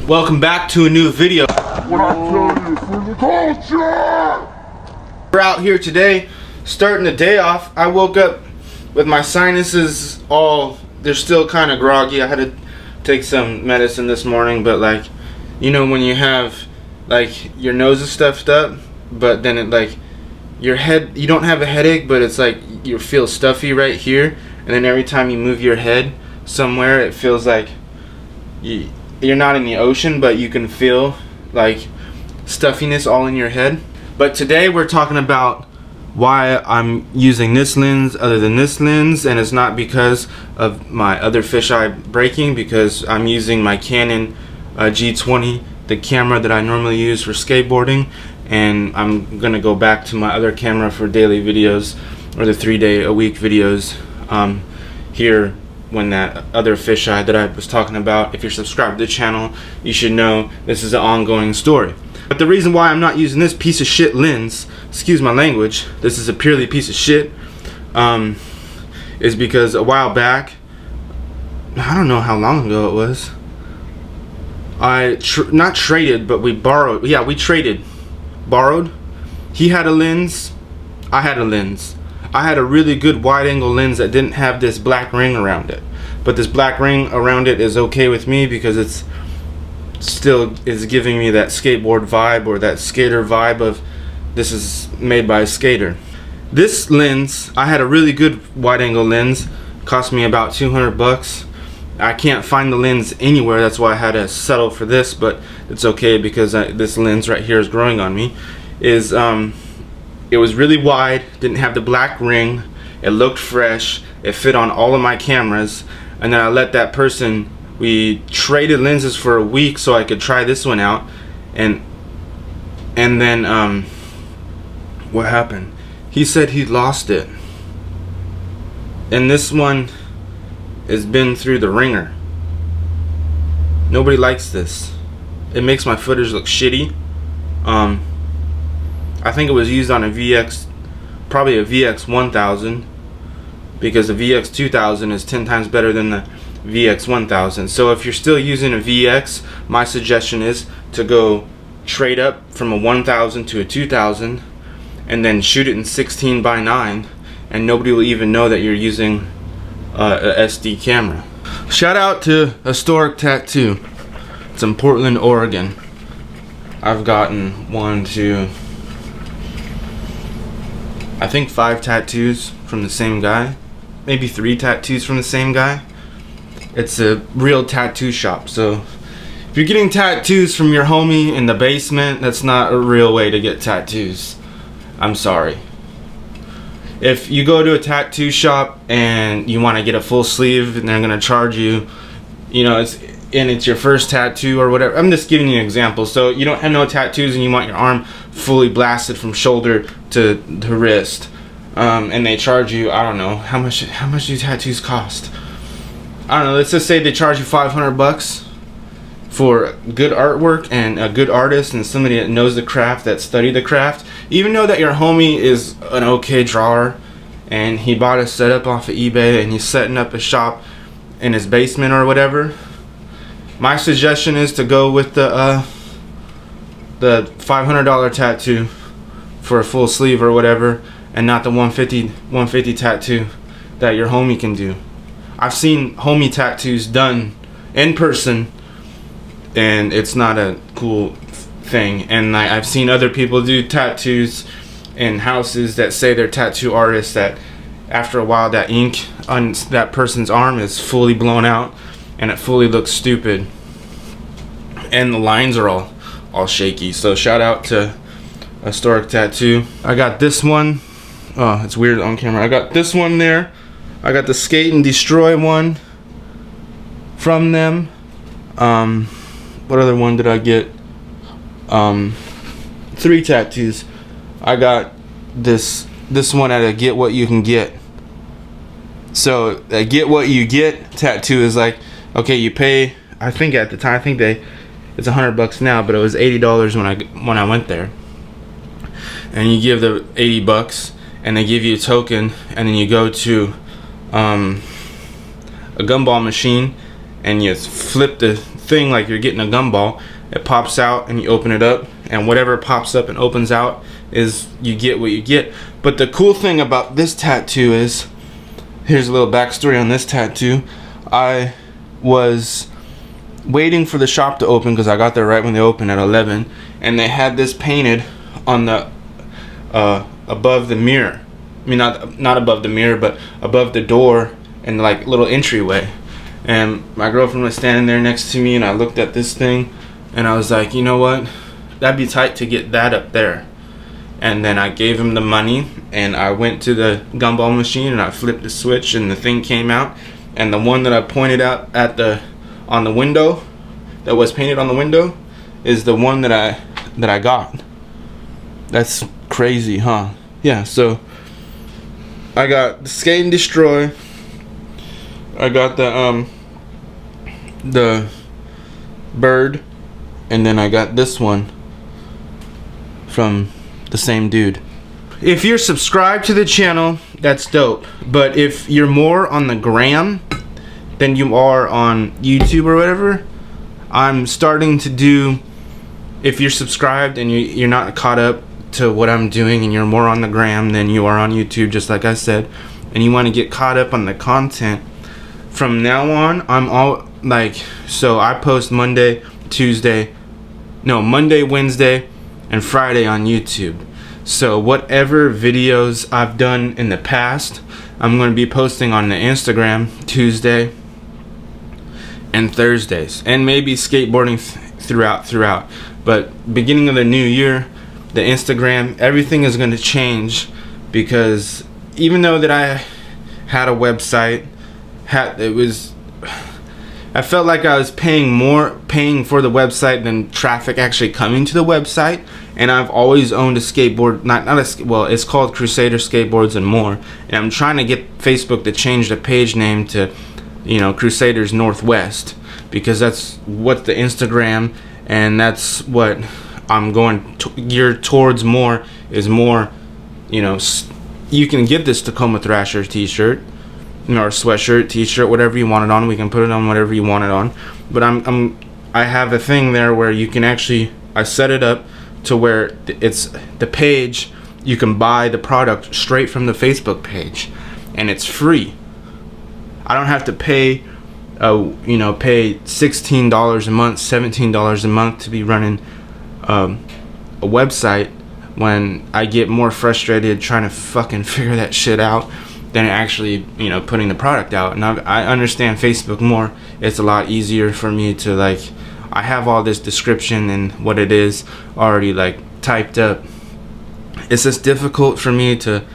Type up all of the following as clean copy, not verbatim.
Welcome back to a new video. What I tell you for the culture! We're out here today, starting the day off. I woke up with my sinuses they're still kind of groggy. I had to take some medicine this morning, but like, you know, when you have like your nose is stuffed up, but then it like your head, you don't have a headache, but it's like you feel stuffy right here, and then every time you move your head somewhere, it feels like you're not in the ocean, but you can feel like stuffiness all in your head. But today we're talking about why I'm using this lens other than this lens, and it's not because of my other fisheye breaking, because I'm using my Canon G20, the camera that I normally use for skateboarding, and I'm gonna go back to my other camera for daily videos, or the 3-day-a-week videos here when that other fisheye that I was talking about. If you're subscribed to the channel, you should know this is an ongoing story. But the reason why I'm not using this piece of shit lens, excuse my language, this is a purely piece of shit, is because a while back, I don't know how long ago it was, I not traded, but we borrowed. Yeah, we traded, borrowed. He had a lens, I had a lens. I had a really good wide angle lens that didn't have this black ring around it, but this black ring around it is okay with me because it's still is giving me that skateboard vibe, or that skater vibe of this is made by a skater. This lens, I had a really good wide angle lens, cost me about 200 bucks. I can't find the lens anywhere, that's why I had to settle for this, but it's okay because this lens right here is growing on me. It was really wide, didn't have the black ring, it looked fresh, it fit on all of my cameras, and then I let that person, we traded lenses for a week so I could try this one out, and then what happened? He said he lost it, and this one has been through the ringer. Nobody likes this. It makes my footage look shitty. I think it was used on a VX, probably a VX 1000, because the VX 2000 is 10 times better than the VX 1000. So if you're still using a VX, my suggestion is to go trade up from a 1000 to a 2000 and then shoot it in 16:9, and nobody will even know that you're using a SD camera. Shout out to Historic Tattoo. It's in Portland, Oregon. I've gotten 5 tattoos from the same guy, maybe 3 tattoos from the same guy. It's a real tattoo shop, so if you're getting tattoos from your homie in the basement, that's not a real way to get tattoos. I'm sorry. If you go to a tattoo shop and you want to get a full sleeve and they're gonna charge you, you know, it's your first tattoo or whatever. I'm just giving you an example. So you don't have no tattoos and you want your arm fully blasted from shoulder to wrist, and they charge you, I don't know, how much do tattoos cost? I don't know, let's just say they charge you 500 bucks for good artwork and a good artist and somebody that knows the craft, that studied the craft. Even though that your homie is an okay drawer and he bought a setup off of eBay and he's setting up a shop in his basement or whatever, my suggestion is to go with the $500 tattoo for a full sleeve or whatever, and not the 150 tattoo that your homie can do. I've seen homie tattoos done in person, and it's not a cool thing. And I've seen other people do tattoos in houses that say they're tattoo artists, that after a while that ink on that person's arm is fully blown out and it fully looks stupid and the lines are all shaky. So shout out to Historic Tattoo. I got this one. Oh, it's weird on camera. I got this one there. I got the Skate and Destroy one from them. What other one did I get? 3 tattoos. I got this one at a Get What You Can Get. So a Get What You Get tattoo is like, okay, you pay, I think at the time, it's $100 now, but it was $80 when I went there. And you give the $80 and they give you a token, and then you go to a gumball machine and you flip the thing like you're getting a gumball. It pops out and you open it up, and whatever pops up and opens out is you get what you get. But the cool thing about this tattoo is, here's a little backstory on this tattoo. I was waiting for the shop to open because I got there right when they opened at 11, and they had this painted on the above the mirror. I mean, not above the mirror, but above the door and like little entryway. And my girlfriend was standing there next to me, and I looked at this thing and I was like, you know what, that'd be tight to get that up there. And then I gave him the money, and I went to the gumball machine and I flipped the switch, and the thing came out. And the one that I pointed out at on the window, that was painted on the window, is the one that I got. That's crazy, huh? Yeah. So I got Skate and Destroy. I got the bird, and then I got this one from the same dude. If you're subscribed to the channel, that's dope. But if you're more on the gram than you are on YouTube or whatever, I'm starting to do, if you're subscribed and you're not caught up to what I'm doing and you're more on the gram than you are on YouTube, just like I said, and you want to get caught up on the content, from now on, I'm all like, so I post Monday, Wednesday, and Friday on YouTube. So whatever videos I've done in the past, I'm going to be posting on the Instagram Tuesday and Thursdays, and maybe skateboarding throughout. But beginning of the new year, the Instagram, everything is going to change, because even though that I had a website, I felt like I was paying for the website than traffic actually coming to the website. And I've always owned a skateboard, it's called Crusader Skateboards and More. And I'm trying to get Facebook to change the page name to, Crusaders Northwest, because that's what the Instagram, and that's what I'm going geared towards more, is more, you can get this Tacoma Thrasher t-shirt, or sweatshirt, t-shirt, whatever you want it on. We can put it on whatever you want it on. But I have a thing there where you can actually, I set it up to where it's the page, you can buy the product straight from the Facebook page, and it's free. I don't have to pay $16 a month, $17 a month to be running a website, when I get more frustrated trying to fucking figure that shit out than actually, putting the product out. And I understand Facebook more. It's a lot easier for me to, I have all this description and what it is already typed up. It's just difficult for me to,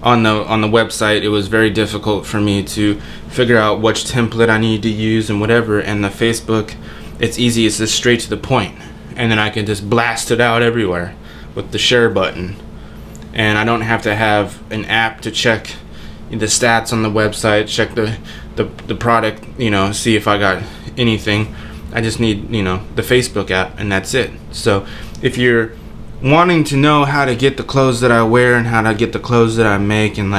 on the website, it was very difficult for me to figure out which template I need to use and whatever. And the Facebook, it's easy, it's just straight to the point, and then I can just blast it out everywhere with the share button, and I don't have to have an app to check the stats on the website, check the product, see if I got anything. I just need, the Facebook app, and that's it. So if you're wanting to know how to get the clothes that I wear and how to get the clothes that I make, and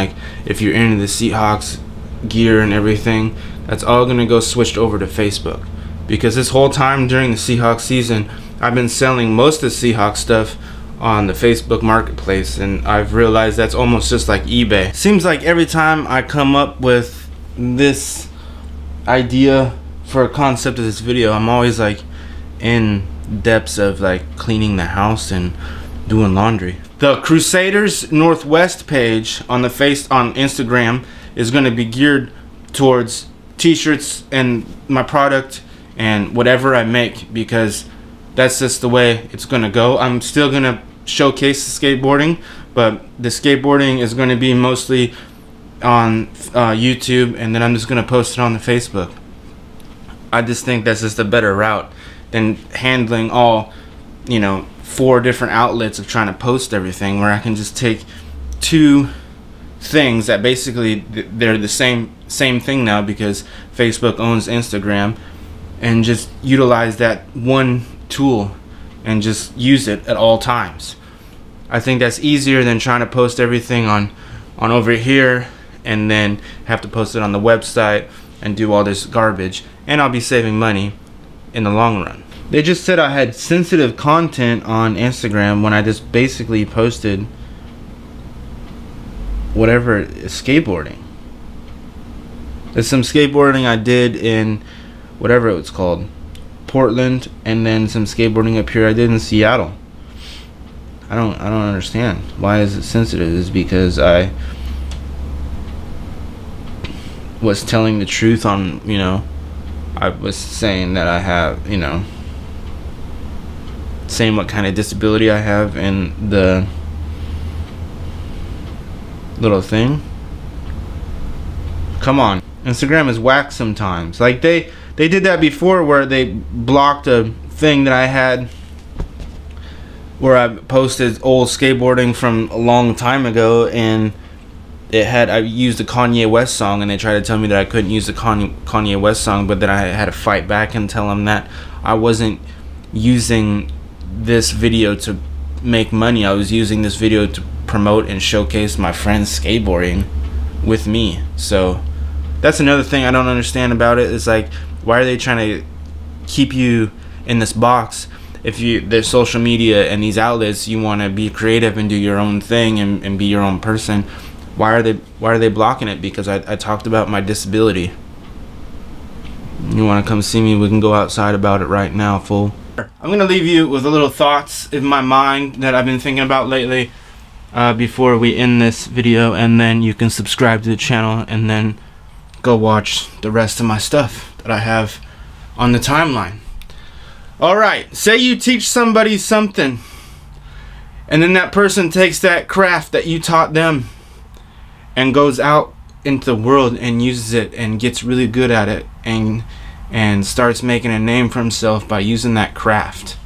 if you're into the Seahawks gear and everything, that's all gonna go switched over to Facebook. Because this whole time during the Seahawks season, I've been selling most of the Seahawks stuff on the Facebook marketplace, and I've realized that's almost just like eBay. Seems like every time I come up with this idea for a concept of this video, I'm always in depths of cleaning the house and doing laundry. The Crusaders Northwest page on Instagram is going to be geared towards t-shirts and my product and whatever I make, because that's just the way it's going to go. I'm still going to showcase the skateboarding, but the skateboarding is going to be mostly on YouTube, and then I'm just going to post it on the Facebook. I just think that's just a better route than handling all, 4 different outlets of trying to post everything, where I can just take 2 things that basically they're the same thing now, because Facebook owns Instagram, and just utilize that one tool and just use it at all times. I think that's easier than trying to post everything on over here and then have to post it on the website and do all this garbage. And I'll be saving money, in the long run. They just said I had sensitive content on Instagram when I just basically posted whatever is skateboarding. There's some skateboarding I did in whatever it was called, Portland, and then some skateboarding up here I did in Seattle. I don't understand. Why is it sensitive? Is because I was telling the truth on, you know, I was saying that I have, you know, saying what kind of disability I have in the little thing. Come on. Instagram is whack sometimes. Like they did that before where they blocked a thing that I had where I posted old skateboarding from a long time ago, and I used the Kanye West song, and they tried to tell me that I couldn't use the Kanye West song, but then I had to fight back and tell them that I wasn't using this video to make money. I was using this video to promote and showcase my friends skateboarding with me. So that's another thing I don't understand about it. Is like, why are they trying to keep you in this box? If there's social media and these outlets, you want to be creative and do your own thing and be your own person. Why are they blocking it? Because I talked about my disability. You want to come see me? We can go outside about it right now, fool. I'm gonna leave you with a little thoughts in my mind that I've been thinking about lately before we end this video, and then you can subscribe to the channel and then go watch the rest of my stuff that I have on the timeline. Alright, say you teach somebody something, and then that person takes that craft that you taught them and goes out into the world and uses it and gets really good at it and starts making a name for himself by using that craft.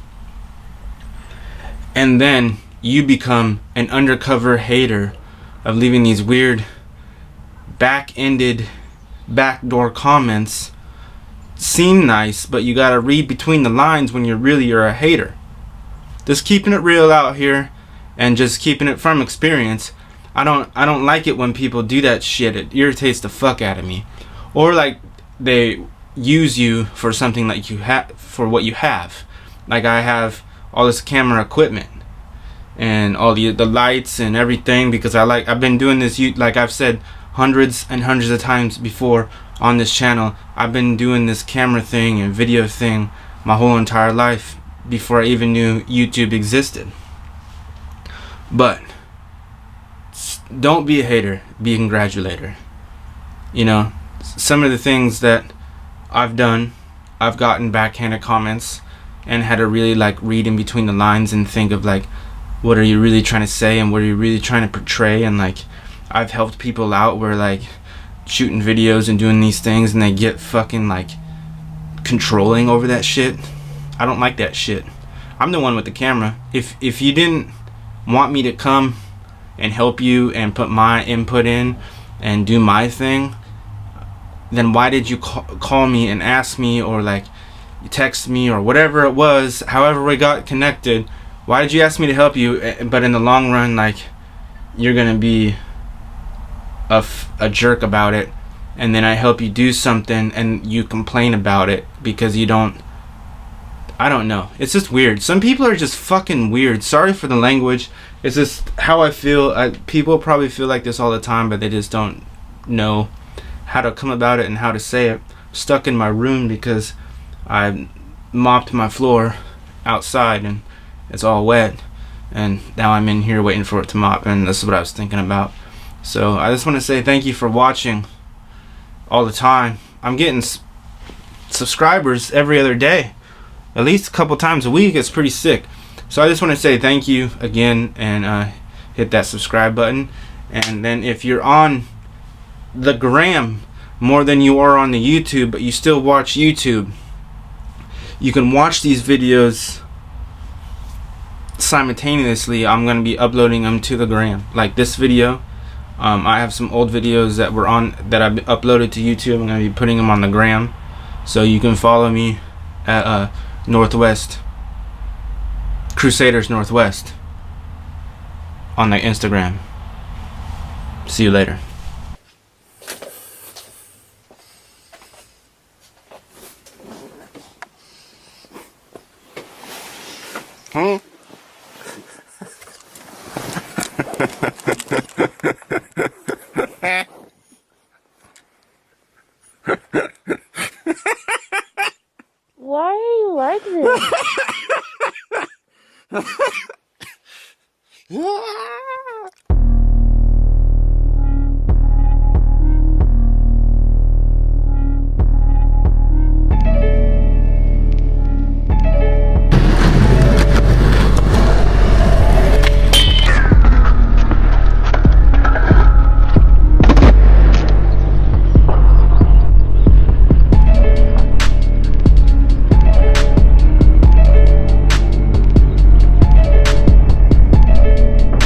And then you become an undercover hater of leaving these weird back-ended backdoor comments. Seem nice, but you gotta read between the lines when you're a hater. Just keeping it real out here and just keeping it from experience. I don't like it when people do that shit. It irritates the fuck out of me. Or like they use you for something like you have, for what you have. Like I have all this camera equipment and all the lights and everything because I've been doing this, like I've said hundreds and hundreds of times before on this channel. I've been doing this camera thing and video thing my whole entire life before I even knew YouTube existed. But don't be a hater, be a congratulator. You know, some of the things that I've done, I've gotten backhanded comments and had to really like read in between the lines and think of like, what are you really trying to say and what are you really trying to portray? And like, I've helped people out where like shooting videos and doing these things and they get fucking like controlling over that shit. I don't like that shit. I'm the one with the camera. If you didn't want me to come and help you and put my input in and do my thing, then why did you call me and ask me, or like you text me or whatever it was, however we got connected? Why did you ask me to help you, but in the long run like you're gonna be a jerk about it, and then I help you do something and you complain about it because you don't. I don't know. It's just weird. Some people are just fucking weird. Sorry for the language. It's just how I feel. People probably feel like this all the time, but they just don't know how to come about it and how to say it. I'm stuck in my room because I mopped my floor outside and it's all wet, and now I'm in here waiting for it to mop, and this is what I was thinking about. So I just want to say thank you for watching all the time. I'm getting subscribers every other day, at least a couple times a week. It's pretty sick. So I just want to say thank you again, and hit that subscribe button. And then if you're on the gram more than you are on the YouTube, but you still watch YouTube, you can watch these videos simultaneously. I'm going to be uploading them to the gram, like this video. I have some old videos that I've uploaded to YouTube. I'm going to be putting them on the gram, so you can follow me at Northwest Crusaders Northwest on the Instagram. See you later. Hmm? Why are you like this?